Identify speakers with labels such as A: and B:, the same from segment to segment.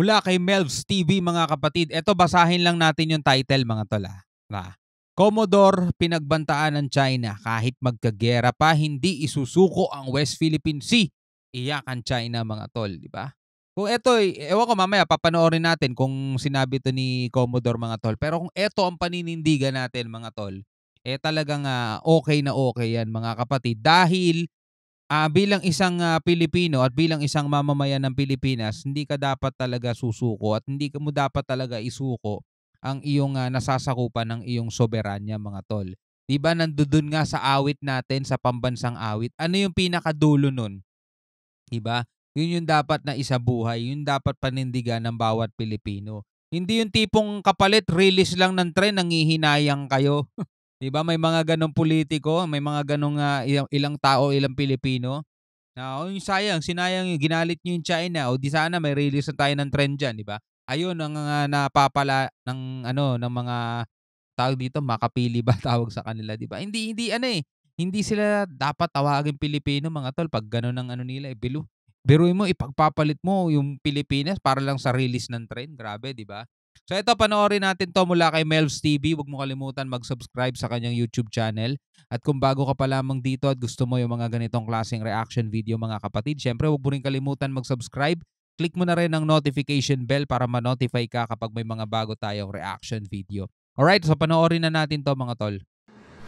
A: mula kay Melvs TV mga kapatid. Ito, basahin lang natin yung title mga tol. Commodore, pinagbantaan ng China kahit magkagera pa hindi isusuko ang West Philippine Sea. Iyak ang China mga tol, di ba? Kung ito, ewan ko mamaya papanoorin natin kung sinabi to ni Commodore mga tol. Pero kung ito ang paninindigan natin mga tol, talagang okay na okay yan mga kapatid. Dahil bilang isang Pilipino at bilang isang mamamayan ng Pilipinas, hindi ka dapat talaga susuko at hindi mo dapat talaga isuko ang iyong nasasakupan ng iyong soberanya mga tol. Diba nandoon nga sa awit natin, sa pambansang awit, ano yung pinakadulo nun? Diba? Yun yung dapat na isabuhay, yun dapat panindigan ng bawat Pilipino. Hindi yung tipong kapalit, release lang ng tren, nangihinayang kayo. Diba may mga ganong politiko, may mga ganong ilang tao, ilang Pilipino. Yung sayang, sinayang yung ginalit nyo yung China, o di sana may release na tayo ng trend dyan, diba? Ayun ang napapala ng ng mga tawag dito, makapili ba tawag sa kanila, di ba? Hindi sila dapat tawagin Pilipino mga tol pag gano'n ang nila, biruin mo ipagpapalit mo yung Pilipinas para lang sa release ng trend. Grabe, di ba? So ito, panoorin natin to mula kay Melvs TV. Huwag mo kalimutan mag-subscribe sa kanyang YouTube channel. At kung bago ka pa lamang dito at gusto mo yung mga ganitong klaseng reaction video mga kapatid, syempre huwag mo rin kalimutan mag-subscribe. Click mo na rin ang notification bell para ma-notify ka kapag may mga bago tayong reaction video. Alright, so panoorin na natin to mga tol.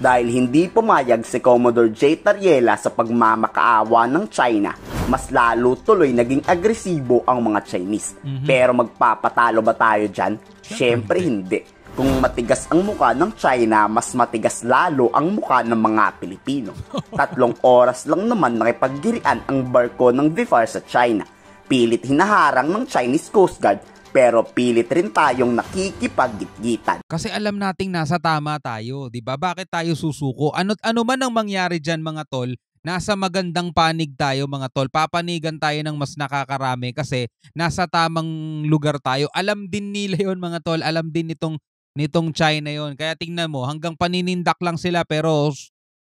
B: Dahil hindi pumayag si Commodore J. Tariela sa pagmamakaawa ng China, mas lalo tuloy naging agresibo ang mga Chinese. Pero magpapatalo ba tayo dyan? Siyempre hindi. Kung matigas ang muka ng China, mas matigas lalo ang muka ng mga Pilipino. 3 oras lang naman nakipaggirian ang barko ng VFAR sa China. Pilit hinaharang ng Chinese Coast Guard, pero pilit rin tayong nakikipag-gitgitan.
A: Kasi alam nating nasa tama tayo, di ba? Bakit tayo susuko? Ano man ang mangyari dyan mga tol, nasa magandang panig tayo mga tol. Papanigan tayo ng mas nakakarami kasi nasa tamang lugar tayo. Alam din nila yon mga tol. Alam din nitong China yon. Kaya tingnan mo, hanggang paninindak lang sila pero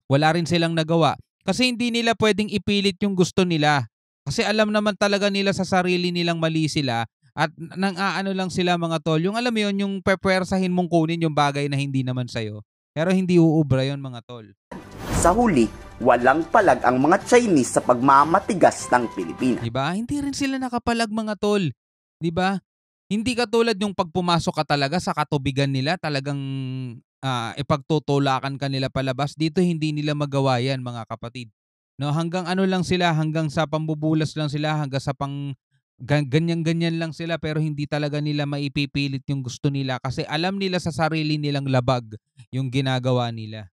A: wala rin silang nagawa. Kasi hindi nila pwedeng ipilit yung gusto nila. Kasi alam naman talaga nila sa sarili nilang mali sila. At lang sila mga tol. Yung alam mo yun, yung pepwersahin mong kunin yung bagay na hindi naman sa'yo. Pero hindi uubra yun mga tol.
B: Sa huli, walang palag ang mga Chinese sa pagmamatigas ng Pilipinas.
A: Diba? Hindi rin sila nakapalag mga tol. Diba? Hindi katulad yung pagpumasok ka talaga sa katubigan nila, talagang ipagtutulakan ka nila palabas. Dito hindi nila magawa yan mga kapatid. No, hanggang lang sila, hanggang sa pambubulas lang sila, hanggang sa ganyan-ganyan lang sila, pero hindi talaga nila maipipilit yung gusto nila kasi alam nila sa sarili nilang labag yung ginagawa nila.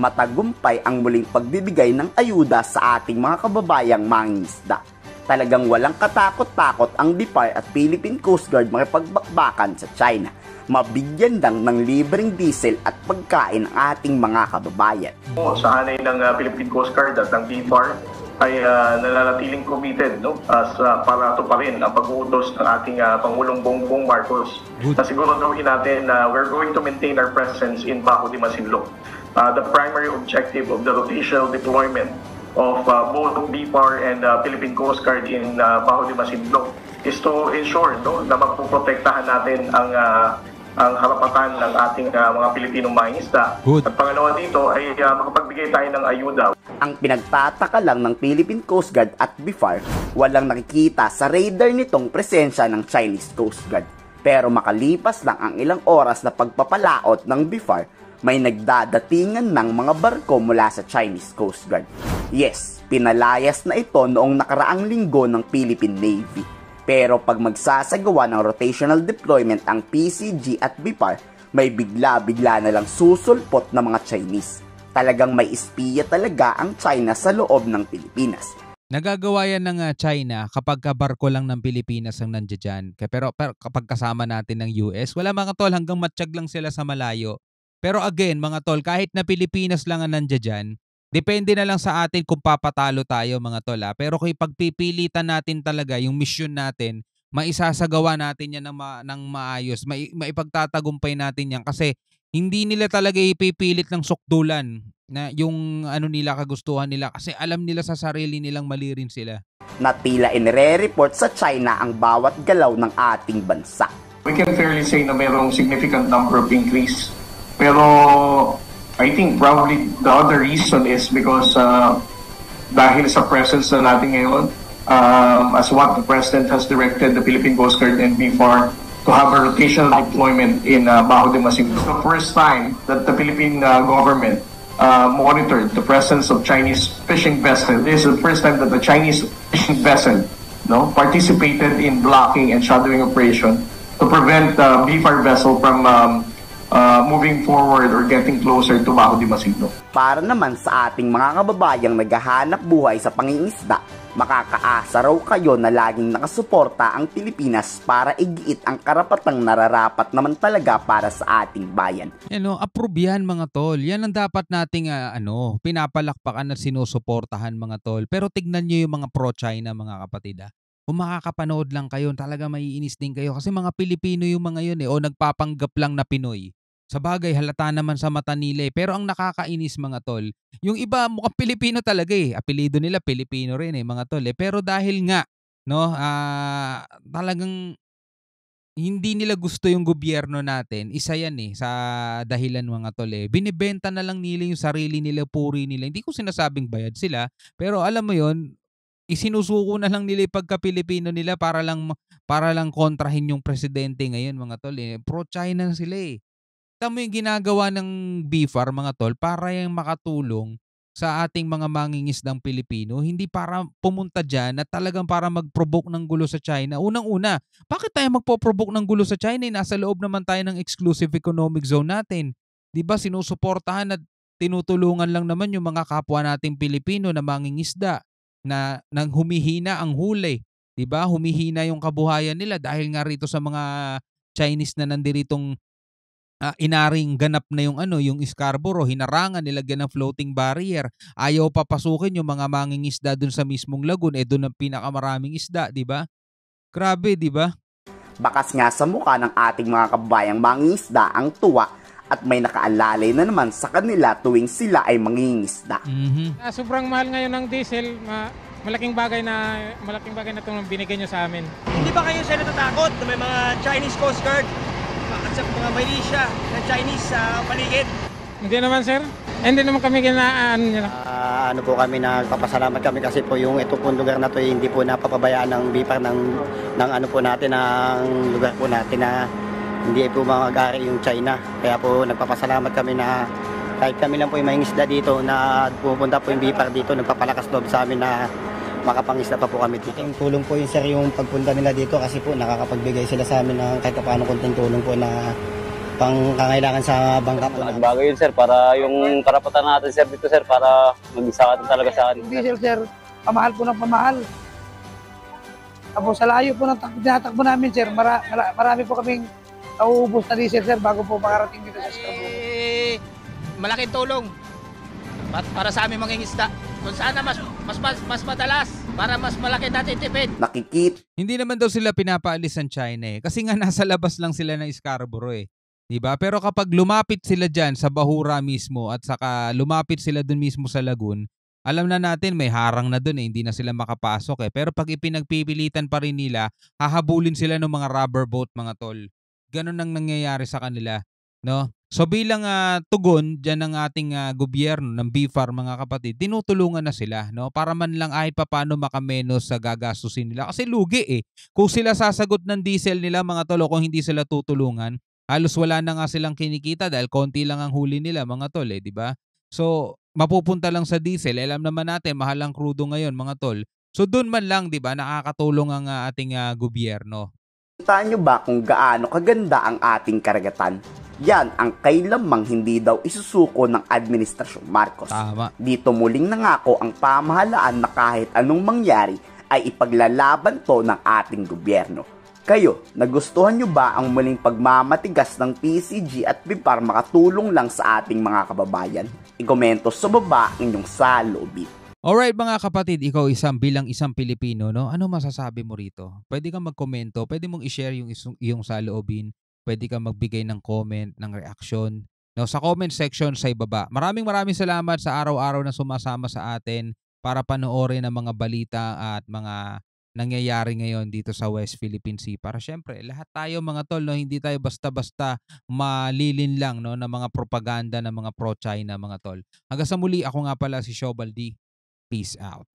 B: Matagumpay ang muling pagbibigay ng ayuda sa ating mga kababayang mangingisda. Talagang walang katakot-takot ang BIFAR at Philippine Coast Guard makipagbakbakan sa China. Mabigyan lang ng libreng diesel at pagkain ang ating mga kababayan.
C: Sa hanay ng Philippine Coast Guard at ng BIFAR ay nananatiling committed para tuparin ang pag-uutos ng ating Pangulong Bongbong Marcos. Siguraduhin natin na we're going to maintain our presence in Bajo de Masinloc. The primary objective of the rotational deployment of both BIFAR and Philippine Coast Guard in Bajo de Masinloc is to ensure na mapoprotektahan natin ang karapatan ng ating mga Pilipinong mangingisda. At pangalawa dito ay makapagbigay tayo ng ayuda.
B: Ang pinagtataka lang ng Philippine Coast Guard at BIFAR, walang nakikita sa radar nitong presensya ng Chinese Coast Guard. Pero makalipas lang ang ilang oras na pagpapalaot ng BIFAR, may nagdadatingan ng mga barko mula sa Chinese Coast Guard. Yes, pinalayas na ito noong nakaraang linggo ng Philippine Navy. Pero pag magsasagawa ng rotational deployment ang PCG at BIFAR, may bigla-bigla na lang susulpot ng mga Chinese. Talagang may espiya talaga ang China sa loob ng Pilipinas.
A: Nagagawa yan ng China kapag barko lang ng Pilipinas ang nandiyan. Pero kapag kasama natin ng US, wala mga tol, hanggang matsyag lang sila sa malayo. Pero again mga tol, kahit na Pilipinas lang ang nandiyan, depende na lang sa atin kung papatalo tayo mga tol. Pero kung ipagpipilitan natin talaga yung mission natin, maisasagawa natin yan ng maayos. Maipagtatagumpay natin yan kasi hindi nila talaga ipipilit ng sukdulan na yung nila kagustuhan nila kasi alam nila sa sarili nilang mali rin sila.
B: na tila inire-report sa China ang bawat galaw ng ating bansa.
C: We can fairly say na mayroong significant number of increase. Pero I think probably the other reason is because dahil sa presence na natin ngayon, as what the President has directed the Philippine Coast Guard and BFAR to have a rotational deployment in Bajo de Masinloc. It's the first time that the Philippine government monitored the presence of Chinese fishing vessels. This is the first time that the Chinese fishing vessel participated in blocking and shadowing operation to prevent BFAR vessel from moving forward or getting closer to Bajo de Masinloc.
B: Para naman sa ating mga kababayang naghahanap buhay sa pangingisda, makakaasa raw kayo na laging nakasuporta ang Pilipinas para igiit ang karapatang nararapat naman talaga para sa ating bayan.
A: Approve yan mga tol. Yan ang dapat nating pinapalakpakan at sinusuportahan mga tol. Pero tignan nyo yung mga pro-China mga kapatid. Kung makakapanood lang kayo, talaga maiinis din kayo kasi mga Pilipino yung mga yun o nagpapanggap lang na Pinoy. Sa bagay, halata naman sa mata nila pero ang nakakainis mga tol, yung iba mukhang Pilipino talaga apelyido nila Pilipino rin mga tol pero dahil nga talagang hindi nila gusto yung gobyerno natin, isa yan sa dahilan mga tol binibenta na lang nila yung sarili nila, puri nila. Hindi ko sinasabing bayad sila, pero alam mo yon, isinusuko na lang nila yung pagka-Pilipino nila para lang kontrahin yung presidente ngayon mga tol pro-China sila Tama yung ginagawa ng BFAR mga tol para yung makatulong sa ating mga mangingisdang Pilipino, hindi para pumunta dyan at talagang para mag-provoke ng gulo sa China. Unang-una, bakit tayo magpo-provoke ng gulo sa China? Nasa loob naman tayo ng exclusive economic zone natin. Diba sinusuportahan at tinutulungan lang naman yung mga kapwa nating Pilipino na mangingisda na nang humihina ang huli. Diba? Humihina yung kabuhayan nila dahil nga rito sa mga Chinese na nandiritong inaring ganap na yung Scarborough, hinarangan, nilagyan ng floating barrier. Ayaw papasukin yung mga mangingisda dun sa mismong lagoon, dun ang pinakamaraming isda, di ba? Grabe, di ba?
B: Bakas nga sa mukha ng ating mga kababayang mangingisda ang tuwa at may nakaalalay na naman sa kanila tuwing sila ay mangingisda.
D: Sobrang mahal ngayon ng diesel, malaking bagay na itong binigay nyo sa amin.
E: Hindi ba kayo sila natatakot na may mga Chinese Coast Guard at sa mga militia na Chinese sa paligid?
D: Hindi naman sir. Hindi naman kami ginaan nila.
F: Ano po kami, nagpapasalamat kami kasi po yung ito pong lugar na to hindi po napapabayaan ng BFAR ng ano po natin, ng lugar po natin na hindi po mag-ari yung China. Kaya po nagpapasalamat kami na kahit kami lang po yung mangingisda dito na pupunta po yung BFAR dito, nagpapalakas loob sa amin na makapangisda pa po kami dito. Yung tulong po yun sir, yung pagpunta nila dito kasi po nakakapagbigay sila sa amin ng kahit paano konting tulong po na pangkangailangan sa bangka po.
G: Bago yun sir, para yung karapatan natin sir dito sir, para mag-isa ka talaga sa akin.
H: Diesel sir, pamahal po ng pamahal. Tapos sa layo po ng tinatakbo namin sir, marami po kaming nauubos na diesel sir bago po makarating dito sa Scarborough.
E: Malaking tulong para sa aming mangingisda. Kung sana mas madalas para mas malaki natin tipid.
A: Hindi naman daw sila pinapaalis ng China kasi nga nasa labas lang sila ng Scarborough diba? Pero kapag lumapit sila dyan sa Bahura mismo at saka lumapit sila dun mismo sa lagoon, alam na natin may harang na dun hindi na sila makapasok Pero pag ipinagpipilitan pa rin nila, hahabulin sila ng mga rubber boat mga tol. Ganun ang nangyayari sa kanila, no? So bilang tugon dyan ng ating gobyerno ng BFAR mga kapatid, tinutulungan na sila no para man lang kahit paano makamenos sa gagastusin nila kasi lugi Kung sila sasagot ng diesel nila mga tolo, kung hindi sila tutulungan, halos wala na nga silang kinikita dahil konti lang ang huli nila mga tol di ba? So mapupunta lang sa diesel, alam naman natin mahal ang krudo ngayon mga tol. So doon man lang di ba nakakatulong ang ating gobyerno.
B: Kita nyo ba kung gaano kaganda ang ating karagatan? Yan ang kailamang hindi daw isusuko ng Administrasyong Marcos.
A: Tama.
B: Dito muling nangako ang pamahalaan na kahit anong mangyari ay ipaglalaban to ng ating gobyerno. Kayo, nagustuhan nyo ba ang muling pagmamatigas ng PCG at BFAR makatulong lang sa ating mga kababayan? I-komento sa baba ang inyong saloobin.
A: Alright mga kapatid, ikaw bilang isang Pilipino, no? Ano masasabi mo rito? Pwede kang magkomento, pwede mong i-share yung saloobin, pwede kang magbigay ng comment, ng reaksyon, no? Sa comment section sa ibaba. Maraming salamat sa araw-araw na sumasama sa atin. para panoorin ang mga balita at mga nangyayari ngayon dito sa West Philippine Sea. Para syempre, lahat tayo mga tol, no, hindi tayo basta-basta malilin lang, no, ng mga propaganda ng mga pro-China mga tol. Hanggang sa muli, ako nga pala si Shobaldi. Peace out.